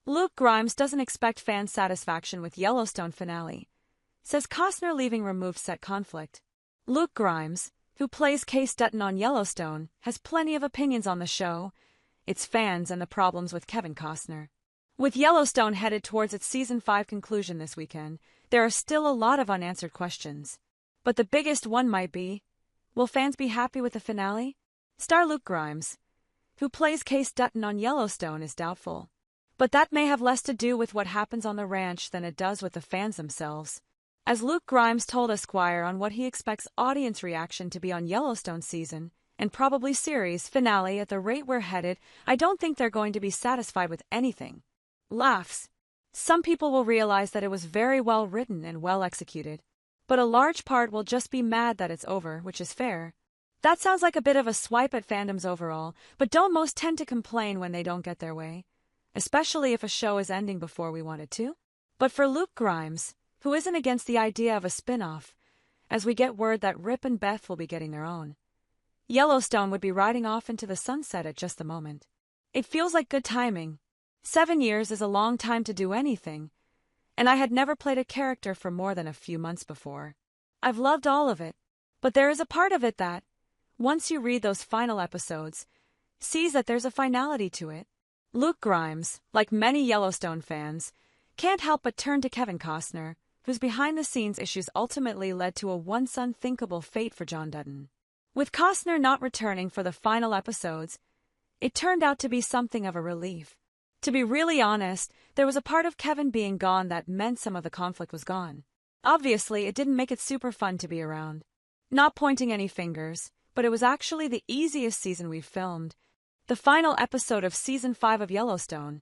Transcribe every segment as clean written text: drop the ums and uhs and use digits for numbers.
Luke Grimes doesn't expect fan satisfaction with Yellowstone finale. Says Costner leaving removed set conflict. Luke Grimes, who plays Kayce Dutton on Yellowstone, has plenty of opinions on the show, its fans, and the problems with Kevin Costner. With Yellowstone headed towards its Season 5 conclusion this weekend, there are still a lot of unanswered questions. But the biggest one might be, will fans be happy with the finale? Star Luke Grimes, who plays Kayce Dutton on Yellowstone, is doubtful. But that may have less to do with what happens on the ranch than it does with the fans themselves. As Luke Grimes told Esquire on what he expects audience reaction to be on Yellowstone season, and probably series finale at the rate we're headed, I don't think they're going to be satisfied with anything. Laughs. Some people will realize that it was very well written and well executed. But a large part will just be mad that it's over, which is fair. That sounds like a bit of a swipe at fandoms overall, but don't most tend to complain when they don't get their way? Especially if a show is ending before we want it to? But for Luke Grimes, who isn't against the idea of a spin-off, as we get word that Rip and Beth will be getting their own, Yellowstone would be riding off into the sunset at just the moment. It feels like good timing. 7 years is a long time to do anything, and I had never played a character for more than a few months before. I've loved all of it, but there is a part of it that, once you read those final episodes, sees that there's a finality to it. Luke Grimes, like many Yellowstone fans, can't help but turn to Kevin Costner, whose behind-the-scenes issues ultimately led to a once unthinkable fate for John Dutton. With Costner not returning for the final episodes, it turned out to be something of a relief. To be really honest, there was a part of Kevin being gone that meant some of the conflict was gone. Obviously, it didn't make it super fun to be around. Not pointing any fingers, but it was actually the easiest season we've filmed. The final episode of Season 5 of Yellowstone,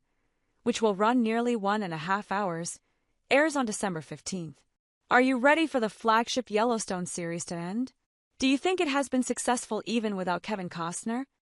which will run nearly 1.5 hours, airs on December 15th. Are you ready for the flagship Yellowstone series to end? Do you think it has been successful even without Kevin Costner?